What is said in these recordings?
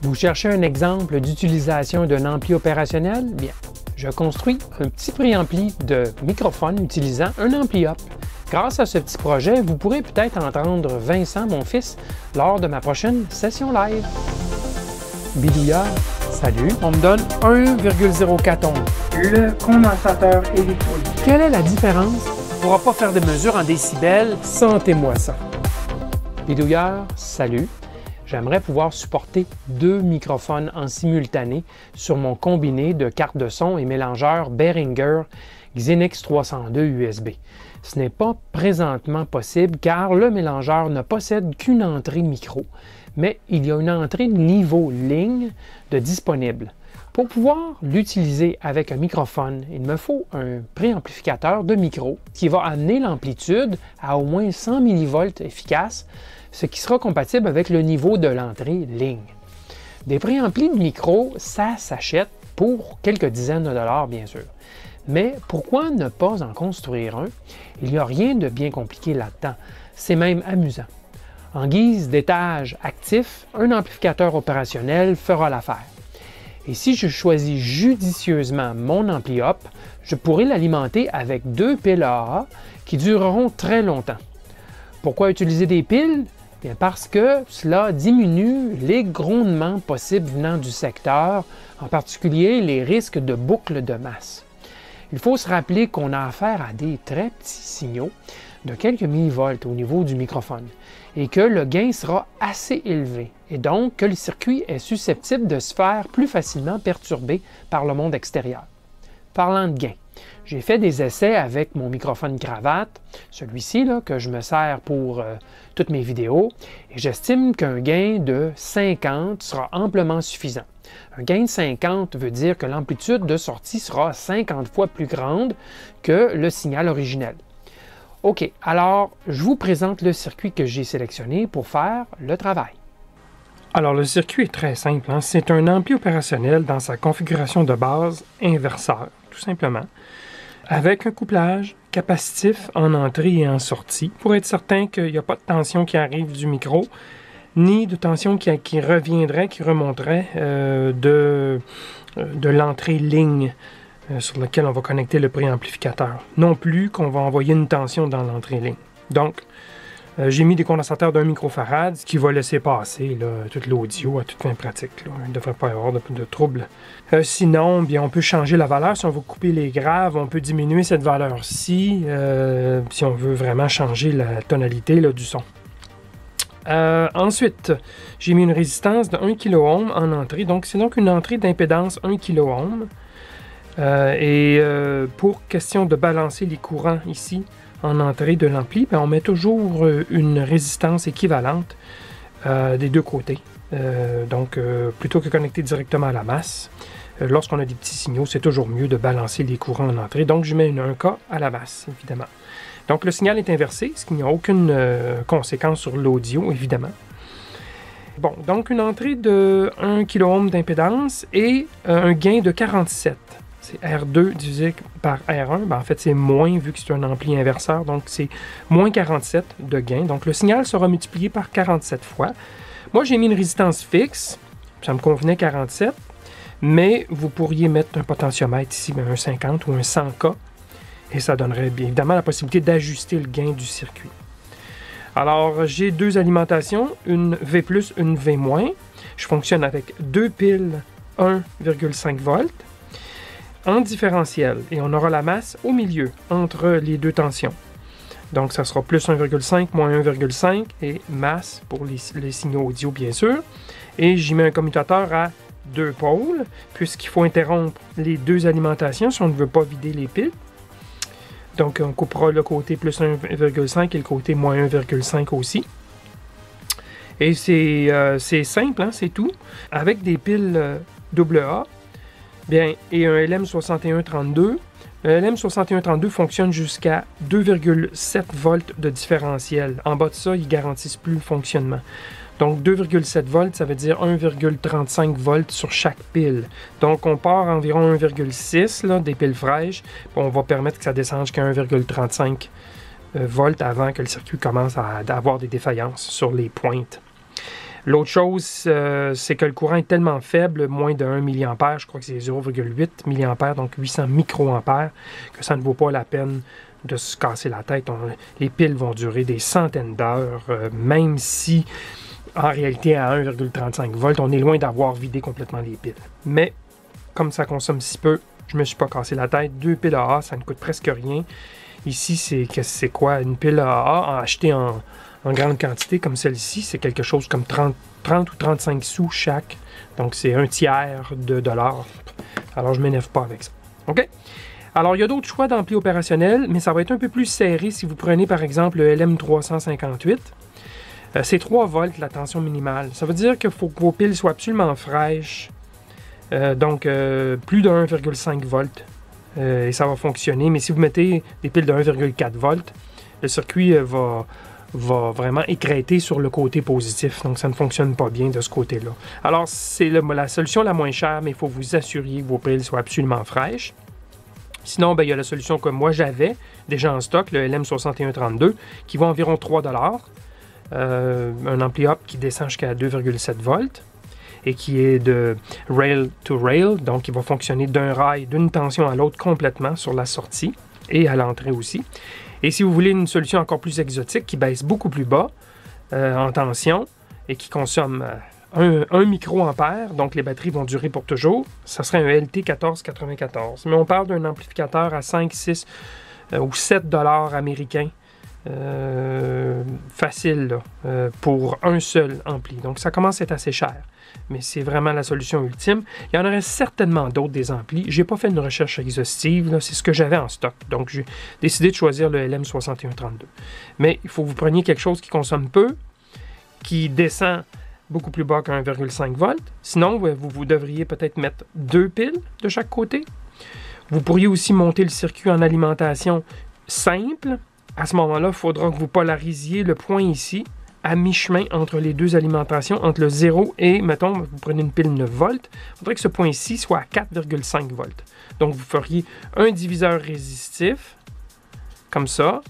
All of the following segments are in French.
Vous cherchez un exemple d'utilisation d'un ampli opérationnel? Bien, je construis un petit préampli de microphone utilisant un ampli up. Grâce à ce petit projet, vous pourrez peut-être entendre Vincent, mon fils, lors de ma prochaine session live. Bidouilleur, salut, on me donne 1,04 ohms. Le condensateur électronique. Quelle est la différence? On ne pourra pas faire des mesures en décibels, sentez-moi ça. Bidouilleur, salut. J'aimerais pouvoir supporter 2 microphones en simultané sur mon combiné de cartes de son et mélangeur Behringer Xenix 302 USB. Ce n'est pas présentement possible car le mélangeur ne possède qu'une entrée micro, mais il y a une entrée niveau ligne de disponible. Pour pouvoir l'utiliser avec un microphone, il me faut un préamplificateur de micro qui va amener l'amplitude à au moins 100 mV efficace, ce qui sera compatible avec le niveau de l'entrée ligne. Des préamplis de micro, ça s'achète pour quelques dizaines de dollars, bien sûr. Mais pourquoi ne pas en construire un? Il n'y a rien de bien compliqué là-dedans. C'est même amusant. En guise d'étage actif, un amplificateur opérationnel fera l'affaire. Et si je choisis judicieusement mon ampli up, je pourrai l'alimenter avec 2 piles AA qui dureront très longtemps. Pourquoi utiliser des piles? Bien parce que cela diminue les grondements possibles venant du secteur, en particulier les risques de boucle de masse. Il faut se rappeler qu'on a affaire à des très petits signaux de quelques millivolts au niveau du microphone et que le gain sera assez élevé et donc que le circuit est susceptible de se faire plus facilement perturber par le monde extérieur. Parlant de gain, j'ai fait des essais avec mon microphone cravate, celui-ci que je me sers pour toutes mes vidéos, et j'estime qu'un gain de 50 sera amplement suffisant. Un gain de 50 veut dire que l'amplitude de sortie sera 50 fois plus grande que le signal originel. OK, alors je vous présente le circuit que j'ai sélectionné pour faire le travail. Alors le circuit est très simple, hein? C'est un ampli opérationnel dans sa configuration de base inverseur, tout simplement, avec un couplage capacitif en entrée et en sortie pour être certain qu'il n'y a pas de tension qui arrive du micro, ni de tension qui reviendrait, qui remonterait de l'entrée ligne sur laquelle on va connecter le préamplificateur. Non plus qu'on va envoyer une tension dans l'entrée ligne. Donc, j'ai mis des condensateurs d'1 microfarad, ce qui va laisser passer toute l'audio à toute fin pratique. Là. Il ne devrait pas y avoir de trouble. Sinon, bien, on peut changer la valeur. Si on veut couper les graves, on peut diminuer cette valeur-ci si on veut vraiment changer la tonalité du son. Ensuite, j'ai mis une résistance de 1 kΩ en entrée. Donc, c'est donc une entrée d'impédance 1 kΩ. Pour question de balancer les courants ici en entrée de l'ampli, on met toujours une résistance équivalente des deux côtés. Plutôt que connecter directement à la masse, lorsqu'on a des petits signaux, c'est toujours mieux de balancer les courants en entrée. Donc, je mets une 1K à la masse, évidemment. Donc, le signal est inversé, ce qui n'a aucune conséquence sur l'audio, évidemment. Bon, donc une entrée de 1 kΩ d'impédance et un gain de 47. C'est R2 divisé par R1. En fait, c'est moins vu que c'est un ampli inverseur. Donc, c'est moins 47 de gain. Donc, le signal sera multiplié par 47 fois. Moi, j'ai mis une résistance fixe. Ça me convenait 47. Mais vous pourriez mettre un potentiomètre ici, un 50 ou un 100K. Et ça donnerait bien évidemment la possibilité d'ajuster le gain du circuit. Alors, j'ai 2 alimentations, une V+, une V-. Je fonctionne avec 2 piles 1,5 volts. En différentiel, et on aura la masse au milieu, entre les 2 tensions. Donc, ça sera plus 1,5, moins 1,5, et masse pour les signaux audio, bien sûr. Et j'y mets un commutateur à 2 pôles, puisqu'il faut interrompre les 2 alimentations si on ne veut pas vider les piles. Donc, on coupera le côté plus 1,5 et le côté moins 1,5 aussi. Et c'est simple, hein, c'est tout. Avec des piles AA, bien, et un LM6132. Le LM6132 fonctionne jusqu'à 2,7 volts de différentiel. En bas de ça, ils garantissent plus le fonctionnement. Donc 2,7 volts, ça veut dire 1,35 volts sur chaque pile. Donc on part à environ 1,6 des piles fraîches. On va permettre que ça descende jusqu'à 1,35 volts avant que le circuit commence à avoir des défaillances sur les pointes. L'autre chose, c'est que le courant est tellement faible, moins de 1 mA, je crois que c'est 0,8 mA, donc 800 microampères, que ça ne vaut pas la peine de se casser la tête. Les piles vont durer des centaines d'heures, même si, en réalité, à 1,35 volts, on est loin d'avoir vidé complètement les piles. Mais, comme ça consomme si peu, je ne me suis pas cassé la tête. 2 piles AA, ça ne coûte presque rien. Ici, c'est quoi? Une pile AA achetée en grande quantité comme celle-ci, c'est quelque chose comme 30 ou 35 sous chaque. Donc, c'est un tiers de dollar. Alors, je ne m'énerve pas avec ça. OK? Alors, il y a d'autres choix d'ampli opérationnel, mais ça va être un peu plus serré si vous prenez, par exemple, le LM358. C'est 3 volts la tension minimale. Ça veut dire qu'il faut que vos piles soient absolument fraîches. Donc, plus de 1,5 volts. Et ça va fonctionner. Mais si vous mettez des piles de 1,4 volts, le circuit va vraiment écrêter sur le côté positif. Donc, ça ne fonctionne pas bien de ce côté-là. Alors, c'est la solution la moins chère, mais il faut vous assurer que vos piles soient absolument fraîches. Sinon, il y a la solution que moi j'avais déjà en stock, le LM6132, qui vaut environ 3 $. Un ampli up qui descend jusqu'à 2,7 volts et qui est de rail to rail, donc il va fonctionner d'un rail, d'une tension à l'autre complètement sur la sortie et à l'entrée aussi. Et si vous voulez une solution encore plus exotique qui baisse beaucoup plus bas en tension et qui consomme 1 microampère, donc les batteries vont durer pour toujours, ça serait un LT1494. Mais on parle d'un amplificateur à 5, 6 ou 7 $ américains. Facile là, pour un seul ampli. Donc ça commence à être assez cher. Mais c'est vraiment la solution ultime. Il y en aurait certainement d'autres des amplis. J'ai pas fait une recherche exhaustive, c'est ce que j'avais en stock. Donc j'ai décidé de choisir le LM6132. Mais il faut que vous preniez quelque chose qui consomme peu, qui descend beaucoup plus bas qu'un 1,5 volts. Sinon, vous devriez peut-être mettre 2 piles de chaque côté. Vous pourriez aussi monter le circuit en alimentation simple. À ce moment-là, il faudra que vous polarisiez le point ici, à mi-chemin entre les deux alimentations, entre le 0 et, mettons, vous prenez une pile 9 volts, il faudrait que ce point ici soit à 4,5 volts. Donc, vous feriez un diviseur résistif, comme ça,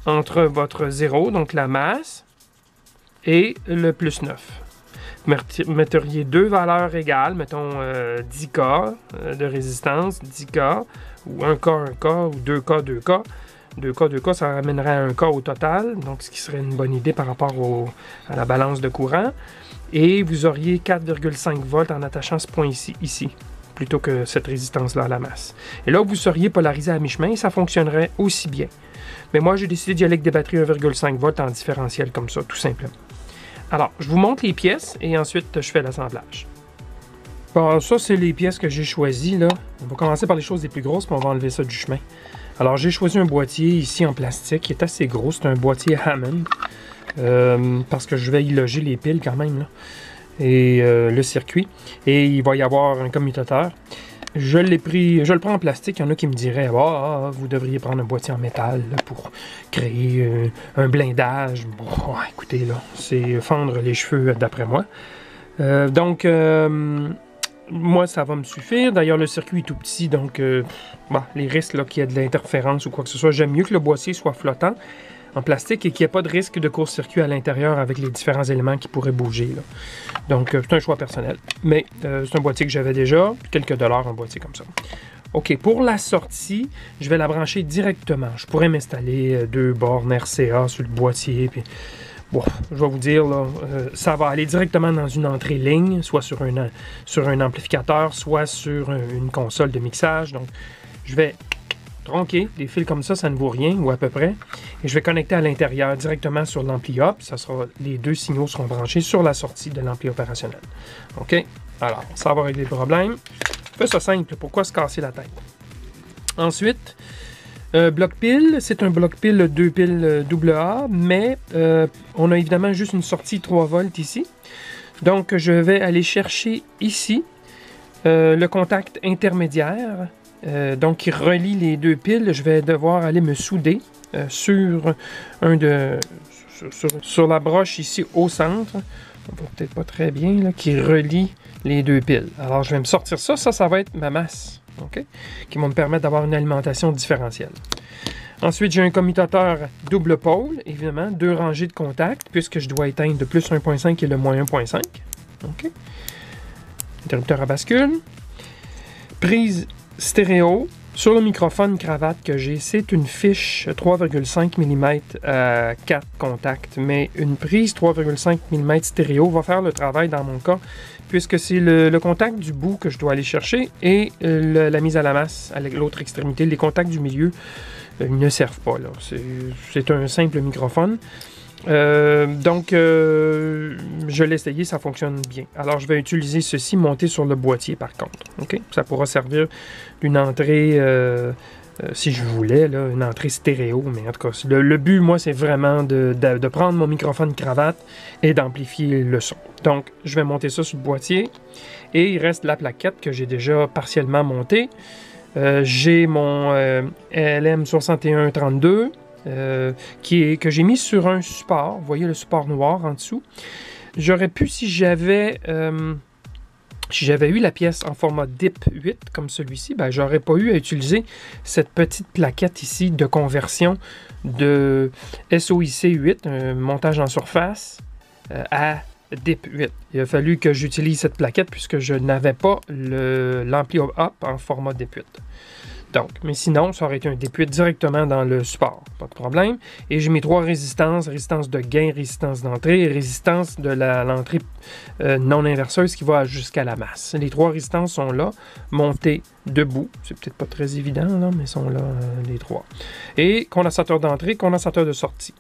entre votre 0, donc la masse, et le plus 9. Vous metteriez deux valeurs égales, mettons 10K de résistance, 10K, ou 1K, 1K, ou 2K, 2K. 2K, 2K, ça ramènerait à 1K au total, donc ce qui serait une bonne idée par rapport à la balance de courant. Et vous auriez 4,5 volts en attachant ce point ici, plutôt que cette résistance-là à la masse. Et là, vous seriez polarisé à mi-chemin et ça fonctionnerait aussi bien. Mais moi, j'ai décidé d'y aller avec des batteries 1,5 volts en différentiel comme ça, tout simplement. Alors, je vous montre les pièces et ensuite, je fais l'assemblage. Bon, ça, c'est les pièces que j'ai choisies, là. On va commencer par les choses les plus grosses, puis on va enlever ça du chemin. Alors, j'ai choisi un boîtier ici en plastique qui est assez gros. C'est un boîtier Hammond, parce que je vais y loger les piles quand même, là, et le circuit. Et il va y avoir un commutateur. Je le prends en plastique. Il y en a qui me diraient vous devriez prendre un boîtier en métal là, pour créer un blindage. Bon, écoutez, là, c'est fendre les cheveux d'après moi. Moi, ça va me suffire. D'ailleurs, le circuit est tout petit, donc les risques qu'il y ait de l'interférence ou quoi que ce soit, j'aime mieux que le boîtier soit flottant en plastique et qu'il n'y ait pas de risque de court-circuit à l'intérieur avec les différents éléments qui pourraient bouger. Là. Donc, c'est un choix personnel. Mais c'est un boîtier que j'avais déjà, quelques dollars, un boîtier comme ça. OK, pour la sortie, je vais la brancher directement. Je pourrais m'installer 2 bornes RCA sur le boîtier, puis... Bon, je vais vous dire, là, ça va aller directement dans une entrée ligne, soit sur un amplificateur, soit sur une console de mixage. Donc, je vais tronquer des fils comme ça ne vaut rien, ou à peu près. Et je vais connecter à l'intérieur directement sur l'ampli up. Les deux signaux seront branchés sur la sortie de l'ampli opérationnel. OK? Alors, ça va régler le problème. Fais ça simple, pourquoi se casser la tête? Ensuite... bloc pile, c'est un bloc pile 2 piles AA, mais on a évidemment juste une sortie 3 volts ici. Donc, je vais aller chercher ici le contact intermédiaire, donc qui relie les deux piles. Je vais devoir aller me souder sur la broche ici au centre. On voit peut-être pas très bien, là, qui relie les deux piles. Alors, je vais me sortir ça va être ma masse. Okay? Qui vont me permettre d'avoir une alimentation différentielle. Ensuite, j'ai un commutateur double pôle, évidemment, 2 rangées de contacts, puisque je dois éteindre le plus 1.5 et le moins 1.5. OK. Interrupteur à bascule. Prise stéréo. Sur le microphone cravate que j'ai, c'est une fiche 3,5 mm à 4 contacts, mais une prise 3,5 mm stéréo va faire le travail dans mon cas, puisque c'est le contact du bout que je dois aller chercher et la mise à la masse à l'autre extrémité. Les contacts du milieu ne servent pas, là. C'est un simple microphone. Je l'ai essayé, ça fonctionne bien. Alors, je vais utiliser ceci monté sur le boîtier, par contre. OK? Ça pourra servir d'une entrée, si je voulais, là, une entrée stéréo. Mais en tout cas, le but, moi, c'est vraiment de prendre mon microphone cravate et d'amplifier le son. Donc, je vais monter ça sur le boîtier. Et il reste la plaquette que j'ai déjà partiellement montée. J'ai mon LM6132. Que j'ai mis sur un support. Vous voyez le support noir en dessous. J'aurais pu, si j'avais eu la pièce en format DIP 8 comme celui-ci, ben, j'aurais pas eu à utiliser cette petite plaquette ici de conversion de SOIC 8, un montage en surface, à DIP 8. Il a fallu que j'utilise cette plaquette puisque je n'avais pas l'ampli up en format DIP 8. Donc, mais sinon, ça aurait été un DIP 8 directement dans le support, pas de problème. Et j'ai mes 3 résistances, résistance de gain, résistance d'entrée et résistance de l'entrée non inverseuse qui va jusqu'à la masse. Les 3 résistances sont là, montées debout. C'est peut-être pas très évident, là, mais sont là, les 3. Et condensateur d'entrée, condensateur de sortie.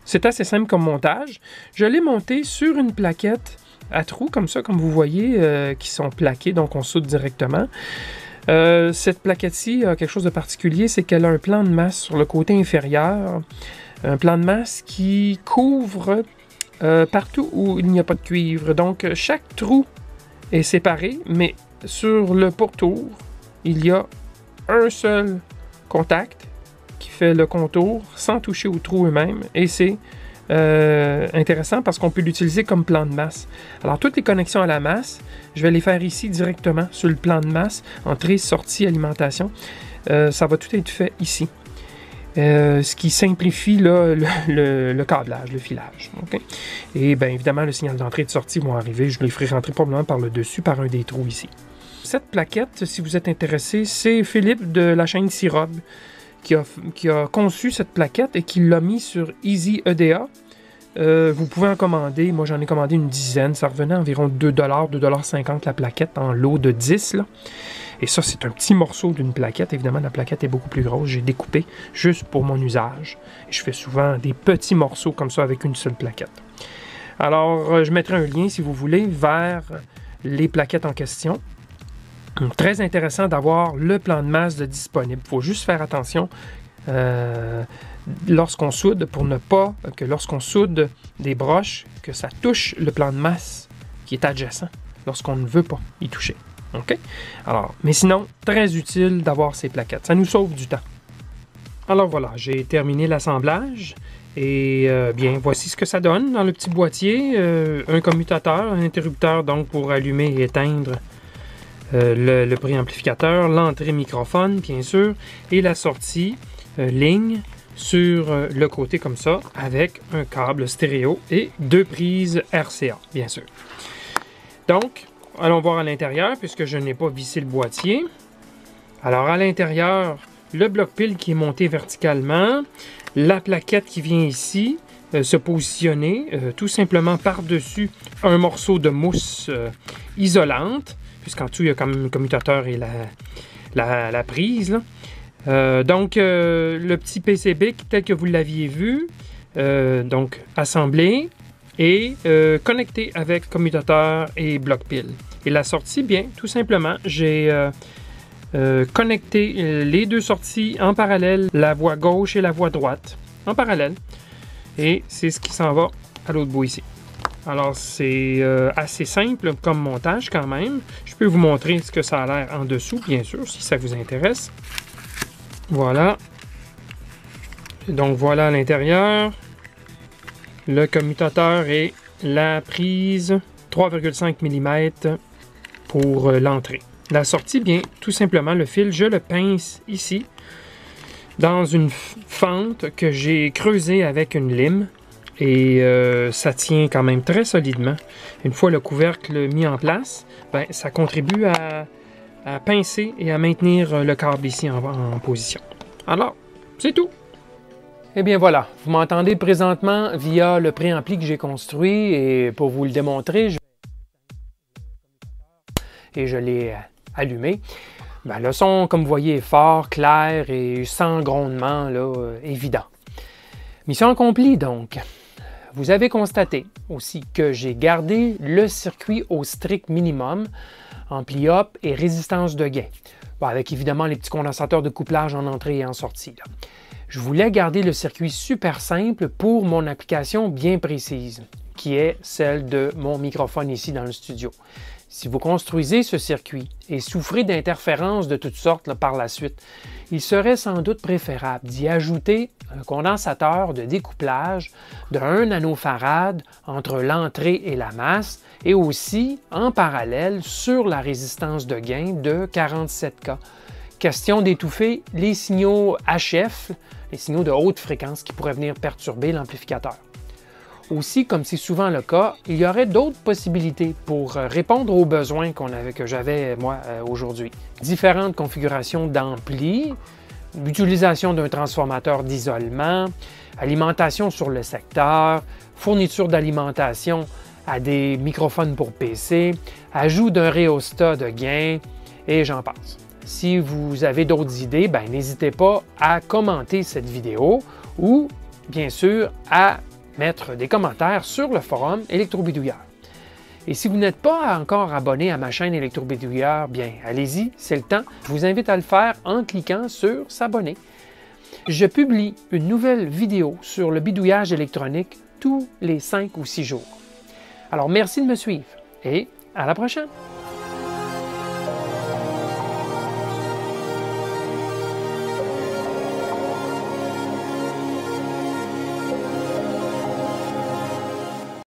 C'est assez simple comme montage. Je l'ai monté sur une plaquette à trous, comme ça, comme vous voyez, qui sont plaquées, donc on soude directement. Cette plaquette-ci a quelque chose de particulier, c'est qu'elle a un plan de masse sur le côté inférieur, un plan de masse qui couvre partout où il n'y a pas de cuivre. Donc, chaque trou est séparé, mais sur le pourtour, il y a un seul contact qui fait le contour sans toucher aux trous eux-mêmes, et c'est intéressant parce qu'on peut l'utiliser comme plan de masse. Alors, toutes les connexions à la masse, je vais les faire ici directement sur le plan de masse, entrée, sortie, alimentation. Ça va tout être fait ici. Ce qui simplifie là, le câblage, le filage. Okay? Et bien évidemment, le signal d'entrée et de sortie vont arriver. Je les ferai rentrer probablement par le dessus, par un des trous ici. Cette plaquette, si vous êtes intéressé, c'est Philippe de la chaîne Sirob qui a conçu cette plaquette et qui l'a mis sur Easy EDA. Vous pouvez en commander. Moi, j'en ai commandé une dizaine. Ça revenait à environ 2$, 2,50$ la plaquette en lot de 10. Là. Et ça, c'est un petit morceau d'une plaquette. Évidemment, la plaquette est beaucoup plus grosse. J'ai découpé juste pour mon usage. Et je fais souvent des petits morceaux comme ça avec une seule plaquette. Alors, je mettrai un lien, si vous voulez, vers les plaquettes en question. Très intéressant d'avoir le plan de masse de disponible. Il faut juste faire attention lorsqu'on soude pour ne pas que lorsqu'on soude des broches, que ça touche le plan de masse qui est adjacent lorsqu'on ne veut pas y toucher. OK? Alors, mais sinon, très utile d'avoir ces plaquettes. Ça nous sauve du temps. Alors voilà, j'ai terminé l'assemblage. Et bien, voici ce que ça donne dans le petit boîtier. Un commutateur, un interrupteur donc pour allumer et éteindre le préamplificateur, l'entrée microphone, bien sûr, et la sortie ligne sur le côté comme ça, avec un câble stéréo et 2 prises RCA, bien sûr. Donc, allons voir à l'intérieur, puisque je n'ai pas vissé le boîtier. Alors, à l'intérieur, le bloc pile qui est monté verticalement, la plaquette qui vient ici, se positionner tout simplement par-dessus un morceau de mousse isolante, puisqu'en dessous, il y a comme le commutateur et la prise. Là. Donc, le petit PCB tel que vous l'aviez vu, donc assemblé et connecté avec commutateur et bloc pile. Et la sortie, bien, tout simplement, j'ai connecté les 2 sorties en parallèle, la voie gauche et la voie droite, en parallèle. Et c'est ce qui s'en va à l'autre bout ici. Alors, c'est assez simple comme montage quand même. Je peux vous montrer ce que ça a l'air en dessous, bien sûr, si ça vous intéresse. Voilà. Donc, voilà à l'intérieur. Le commutateur et la prise 3,5 mm pour l'entrée. La sortie, bien, tout simplement, le fil, je le pince ici. dans une fente que j'ai creusée avec une lime. Et ça tient quand même très solidement. Une fois le couvercle mis en place, ben, ça contribue à pincer et à maintenir le câble ici en position. Alors, c'est tout. Eh bien voilà, vous m'entendez présentement via le préampli que j'ai construit et pour vous le démontrer, je l'ai allumé. Ben, le son, comme vous voyez, est fort, clair et sans grondement là, évident. Mission accomplie donc. Vous avez constaté aussi que j'ai gardé le circuit au strict minimum, ampli up et résistance de gain, bon, avec évidemment les petits condensateurs de couplage en entrée et en sortie. Là. Je voulais garder le circuit super simple pour mon application bien précise, qui est celle de mon microphone ici dans le studio. Si vous construisez ce circuit et souffrez d'interférences de toutes sortes là, par la suite, il serait sans doute préférable d'y ajouter un condensateur de découplage de 1 nanofarad entre l'entrée et la masse et aussi en parallèle sur la résistance de gain de 47K. Question d'étouffer les signaux HF, les signaux de haute fréquence qui pourraient venir perturber l'amplificateur. Aussi, comme c'est souvent le cas, il y aurait d'autres possibilités pour répondre aux besoins que j'avais moi aujourd'hui. Différentes configurations d'ampli, l'utilisation d'un transformateur d'isolement, alimentation sur le secteur, fourniture d'alimentation à des microphones pour PC, ajout d'un rhéostat de gain et j'en passe. Si vous avez d'autres idées, ben, n'hésitez pas à commenter cette vidéo ou, bien sûr, à mettre des commentaires sur le forum Électrobidouilleur. Et si vous n'êtes pas encore abonné à ma chaîne Électrobidouilleur, bien, allez-y, c'est le temps. Je vous invite à le faire en cliquant sur « S'abonner ». Je publie une nouvelle vidéo sur le bidouillage électronique tous les 5 ou 6 jours. Alors, merci de me suivre et à la prochaine!